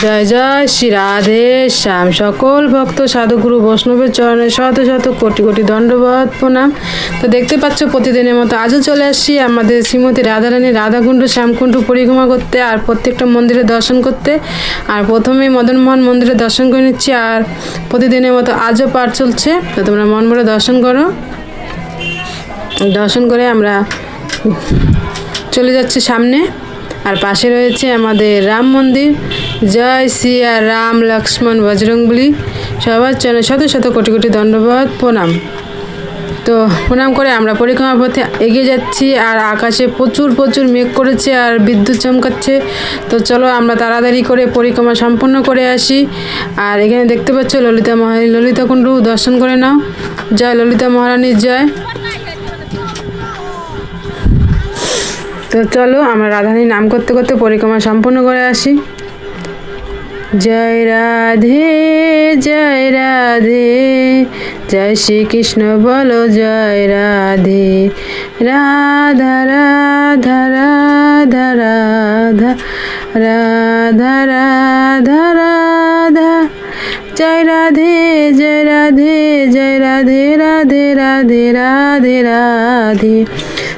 জয় জয় শ্রী রাধে শ্যাম। সকল ভক্ত সাধুগুরু বৈষ্ণবের চরণে শত শত কোটি কোটি দণ্ডবত প্রণাম। তো দেখতে পাচ্ছ প্রতিদিনের মতো আজও চলে আসছি আমাদের শ্রীমতী রাধারানী রাধাকুণ্ড শ্যামকুণ্ড পরিক্রমা করতে আর প্রত্যেকটা মন্দিরে দর্শন করতে। আর প্রথমেই মদনমোহন মন্দিরে দর্শন করে নিচ্ছি, আর প্রতিদিনের মতো আজও পাঠ চলছে, তো তোমরা মন ভরে দর্শন করো। দর্শন করে আমরা চলে যাচ্ছি সামনে। আর পাশে রয়েছে আমাদের রাম মন্দির। জয় সিয়া রাম লক্ষ্মণ বজরংবলী। সবার চরণে শত শত কোটি কোটি দণ্ডবত প্রণাম। তো প্রণাম করে আমরা পরিক্রমা পথে এগিয়ে যাচ্ছি, আর আকাশে প্রচুর প্রচুর মেঘ করেছে আর বিদ্যুৎ চমকাচ্ছে। তো চলো আমরা তাড়াতাড়ি করে পরিক্রমা সম্পন্ন করে আসি। আর এখানে দেখতে পাচ্ছ ললিতা কুণ্ড দর্শন করে নাও। জয় ললিতা মহারানীর জয়। তো চলো আমরা রাধারানীর নাম করতে করতে পরিক্রমা সম্পন্ন করে আসি। জয় রাধে জয় রাধে, জয় শ্রীকৃষ্ণ বলো জয় রাধে। রাধা রাধা রাধা রাধা রাধা রাধা রাধা, জয় রাধে জয় রাধে জয় রাধে রাধে রাধে রাধে রাধে।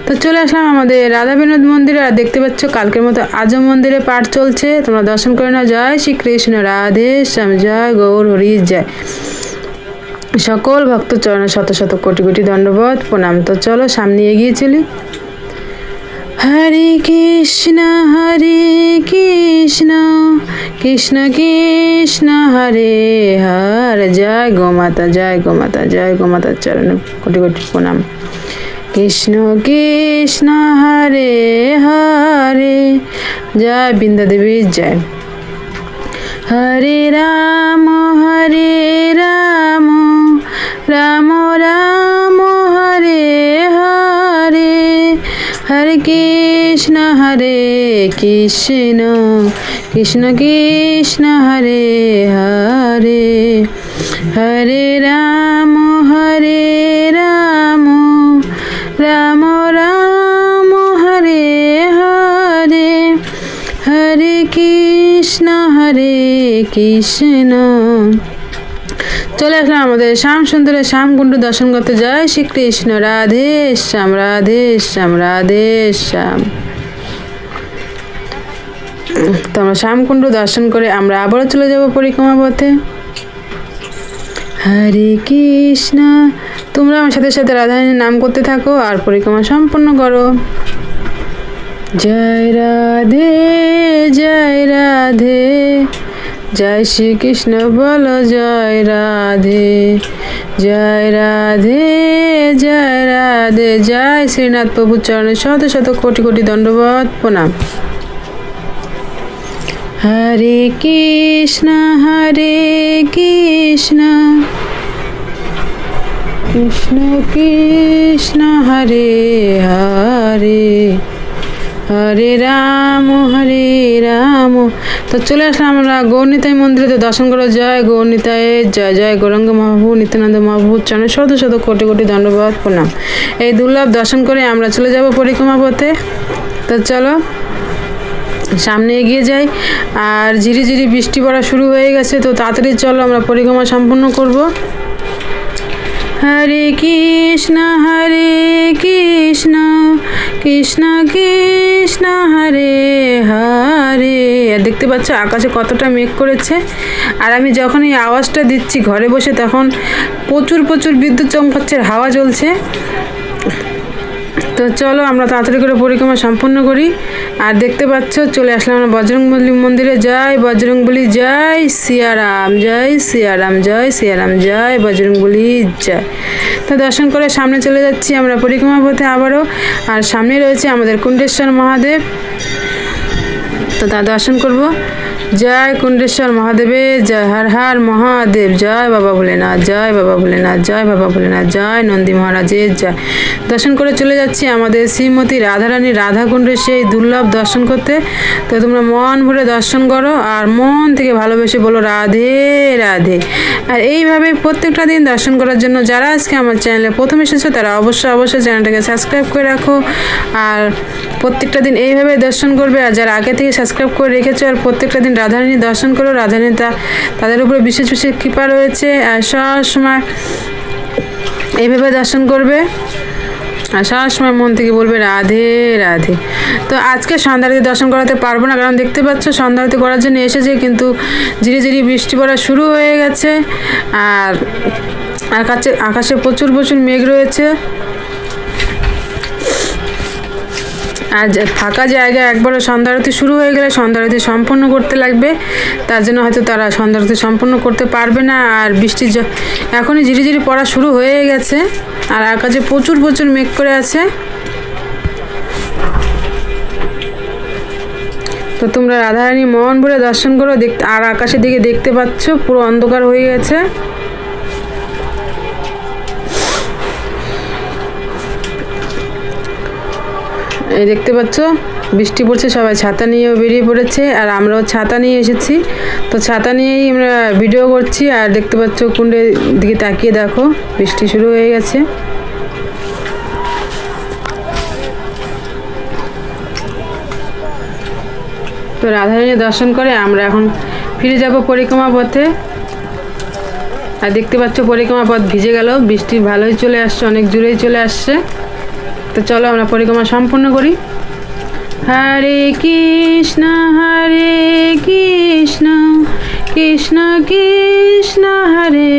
তো চলে আসলাম আমাদের রাধা বিনোদ মন্দিরে। আর দেখতে পাচ্ছ কালকের মতো আজও মন্দিরে পাঠ চলছে, তোমরা দর্শন করে নাও। জয় শ্রীকৃষ্ণ রাধে শ্যাম, জয় গৌর হরি জয়। সকল ভক্ত চরণে শত শত কোটি কোটি দণ্ডবত প্রণাম। তো চলো সামনে এগিয়ে চলি। হরে কৃষ্ণ কৃষ্ণ কৃষ্ণ হরে হরে, জয় গোমাতা জয় গোমাতা জয় গোমাতার চরণে কোটি কোটি প্রণাম। কৃষ্ণ কৃষ্ণ হরে হরে, জয় বৃন্দা দেবীর জয়। হরে রাম রাম রাম হরে হরে, হরে কৃষ্ণ কৃষ্ণ কৃষ্ণ কৃষ্ণ হরে হরে, হরে রাম রাম রাম রাম হরে হরে, হরে কৃষ্ণ কৃষ্ণ। চলে আসলাম আমাদের শ্যাম সুন্দরের শ্যামকুণ্ড দর্শন করতে। জয় শ্রীকৃষ্ণ রাধে শ্যাম রাধে শ্যাম রাধে শ্যাম। তো আমরা শ্যামকুণ্ড দর্শন করে আমরা আবারও চলে যাব পরিক্রমা পথে। হরে কৃষ্ণ। তোমরা আমার সাথে সাথে রাধারানীর নাম করতে থাকো আর পরিক্রমা সম্পন্ন করো। জয় রাধে জয় রাধে, জয় শ্রীকৃষ্ণ বলো জয় রাধে। জয় রাধে জয় রাধে, জয় শ্রীনাথ প্রভুর চরণে শত শত কোটি কোটি দণ্ডবত প্রণাম। হরে কৃষ্ণ কৃষ্ণ কৃষ্ণ হরে হরে, হরে রাম রাম। তো চলে আসলাম আমরা গৌরনিতাই মন্দিরে। তো দর্শন করো। জয় গৌরনিতাই জয়, জয় গৌরাঙ্গ মহাপ্রভু নিত্যানন্দ মহাপ্রভুর চরণে শত শত কোটি কোটি দণ্ডবত প্রণাম। এই দুর্লভ দর্শন করে আমরা চলে যাব পরিক্রমা পথে। তো চলো সামনে এগিয়ে যাই। আর ঝিরিঝিরি বৃষ্টি পড়া শুরু হয়ে গেছে, তো তাড়াতাড়ি চলো আমরা পরিক্রমা সম্পন্ন করব। হরে কৃষ্ণ কৃষ্ণ কৃষ্ণ হরে হরে। আর দেখতে পাচ্ছ আকাশে কতটা মেঘ করেছে। আর আমি যখন এই আওয়াজটা দিচ্ছি ঘরে বসে, তখন প্রচুর প্রচুর বিদ্যুৎ চমকাচ্ছে, হাওয়া চলছে। তো চলো আমরা তাড়াতাড়ি করে পরিক্রমা সম্পন্ন করি। আর দেখতে পাচ্ছ চলে আসলাম আমরা বজরংবলী মন্দিরে। জয় বজরংবলী, জয় সিয়ারাম জয় সিয়ারাম জয় সিয়ারাম, জয় বজরংবলী জয়। তো দর্শন করে সামনে চলে যাচ্ছি আমরা পরিক্রমা পথে আবারও। আর সামনে রয়েছে আমাদের কুণ্ডেশ্বর মহাদেব, তো তা দর্শন করব। জয় কুণ্ডেশ্বর মহাদেবের জয়, হর হর মহাদেব, জয় বাবা ভোলেনাথ, জয় বাবা ভোলেনাথ, জয় বাবা ভোলেনাথ, জয় নন্দী মহারাজের জয়। দর্শন করে চলে যাচ্ছি আমাদের শ্রীমতী রাধারানী রাধাকুণ্ডের সেই দুর্লভ দর্শন করতে। তো তোমরা মন ভরে দর্শন করো আর মন থেকে ভালোবেসে বলো রাধে রাধে। আর এইভাবে প্রত্যেকটা দিন দর্শন করার জন্য যারা আজকে আমার চ্যানেলে প্রথম এসেছো তারা অবশ্যই চ্যানেলটাকে সাবস্ক্রাইব করে রাখো। আর প্রত্যেকটা দিন এইভাবে দর্শন করবে। আর যারা আগে থেকে সাবস্ক্রাইব করে রেখেছো আর প্রত্যেকটা দিন রাধারানী দর্শন করো। রাধারানী তাদের উপরে বিশেষ বিশেষ কৃপা রয়েছে, আর সবসময় এইভাবে দর্শন করবে আর সবসময় মন থেকে বলবে রাধে রাধে। তো আজকে সন্ধ্যারতি দর্শন করাতে পারবো না, কারণ দেখতে পাচ্ছ সন্ধ্যারতি করার জন্য এসেছে, কিন্তু ধীরে ধীরে বৃষ্টি পড়া শুরু হয়ে গেছে, আর আকাশে প্রচুর প্রচুর মেঘ রয়েছে। আর ফাঁকা জায়গায় একবারও সন্ধ্যারতি শুরু হয়ে গেলে সন্ধ্যারতি সম্পন্ন করতে লাগবে, তার জন্য হয়তো তারা সন্ধ্যারতি সম্পন্ন করতে পারবে না। আর বৃষ্টি এখনই ধীরে ধীরে পড়া শুরু হয়ে গেছে, আর আকাশে প্রচুর প্রচুর মেঘ করে আছে। তো তোমরা রাধারানী মন ভরে দর্শন করো। আর আকাশের দিকে দেখতে পাচ্ছ পুরো অন্ধকার হয়ে গেছে। এই দেখতে পাচ্ছ বৃষ্টি পড়ছে, সবাই ছাতা নিয়েও বেরিয়ে পড়েছে, আর আমরাও ছাতা নিয়ে এসেছি। তো ছাতা নিয়েই আমরা ভিডিও করছি। আর দেখতে পাচ্ছ কুণ্ডের দিকে তাকিয়ে দেখো বৃষ্টি শুরু হয়ে গেছে। তো রাধারানী দর্শন করে আমরা এখন ফিরে যাব পরিক্রমা পথে। আর দেখতে পাচ্ছ পরিক্রমা পথ ভিজে গেল, বৃষ্টি ভালোই চলে আসছে, অনেক জোরেই চলে আসছে। তো চলো আমরা পরিক্রমা সম্পূর্ণ করি। হরে কৃষ্ণ কৃষ্ণ কৃষ্ণ হরে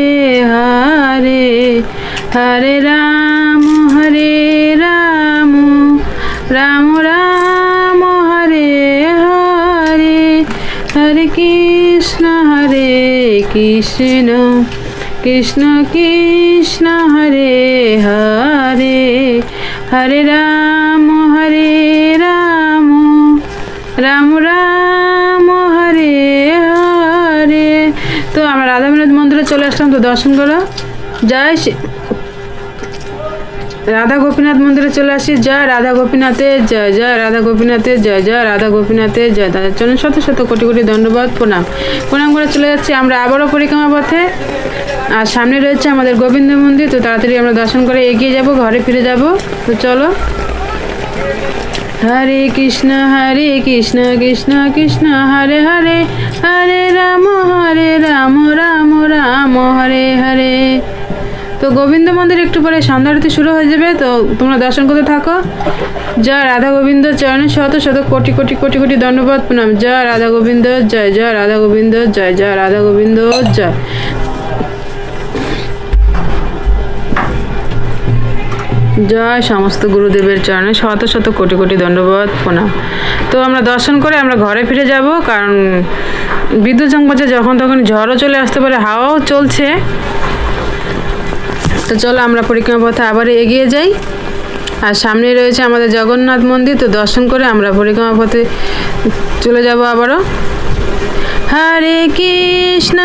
হরে, হরে রাম রাম রাম হরে হরে, হরে কৃষ্ণ কৃষ্ণ কৃষ্ণ হরে হরে, হরে রাম রাম রাম হরে হরে। তো আমরা রাধা বিনোদ মন্দিরে চলে আসলাম। তো দর্শন করো। জয় রাধা গোপীনাথ মন্দিরে চলে আসি। জয় রাধা গোপীনাথের জয়, জয় রাধা গোপীনাথের জয়, জয় রাধা গোপীনাথের জয়। তাদের চরণ শত শত কোটি কোটি দণ্ডবাদ প্রণাম করে চলে যাচ্ছি আমরা আবারও পরিক্রমা পথে। আর সামনে রয়েছে আমাদের গোবিন্দ মন্দির। তো তাড়াতাড়ি আমরা দর্শন করে এগিয়ে যাব, ঘরে ফিরে যাব। তো চলো। হরে কৃষ্ণ কৃষ্ণ কৃষ্ণ হরে হরে, হরে রাম রাম রাম হরে হরে। তো গোবিন্দ মন্দির একটু পরে সন্ধ্যারতি শুরু হয়ে যাবে, তো তোমরা দর্শন করতে থাকো। জয় রাধা গোবিন্দ চরণে শত শত কোটি কোটি কোটি কোটি দণ্ডবাদ প্রণাম। জয় রাধা গোবিন্দ জয়, জয় রাধা গোবিন্দ জয়, জয় রাধা গোবিন্দ জয়। জয় সমস্ত গুরুদেবের চরণে শত শত কোটি কোটি দণ্ডবাদ প্রণাম। তো আমরা দর্শন করে আমরা ঘরে ফিরে যাব, কারণ বিদ্যুৎ সংবাদে যখন তখন ঝড়ও চলে আসতে পারে, হাওয়াও চলছে। তো চলো আমরা পরিক্রমা পথে আবার এগিয়ে যাই। আর সামনে রয়েছে আমাদের জগন্নাথ মন্দির। তো দর্শন করে আমরা পরিক্রমা পথে চলে যাব আবারও। হরে কৃষ্ণ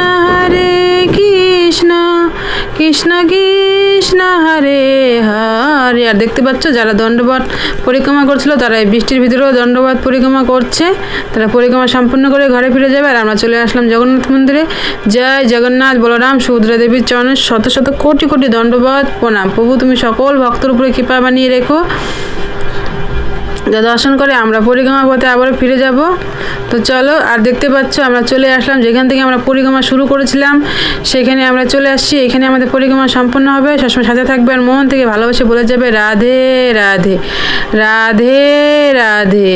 কৃষ্ণ কৃষ্ণ হরে হরে। আর দেখতে পাচ্ছ যারা দণ্ডবাদ পরিক্রমা করছিল তারা এই বৃষ্টির ভিতরেও দণ্ডবাদ পরিক্রমা করছে। তারা পরিক্রমা সম্পূর্ণ করে ঘরে ফিরে যাবে। আর আমরা চলে আসলাম জগন্নাথ মন্দিরে। জয় জগন্নাথ বলরাম সুভদ্রা দেবীর চরণে শত শত কোটি কোটি দণ্ডবাদ প্রণাম। প্রভু তুমি সকল ভক্তের উপরে কৃপা বানিয়ে রেখো। দর্শন করে আমরা পরিক্রমা পথে আবারও ফিরে যাব। তো চলো। আর দেখতে পাচ্ছ আমরা চলে আসলাম যেখান থেকে আমরা পরিক্রমা শুরু করেছিলাম, সেখানে আমরা চলে আসছি। এখানে আমাদের পরিক্রমা সম্পন্ন হবে। সবসময় সাথে থাকবে আর মন থেকে ভালোবেসে বলে যাবে রাধে রাধে রাধে রাধে।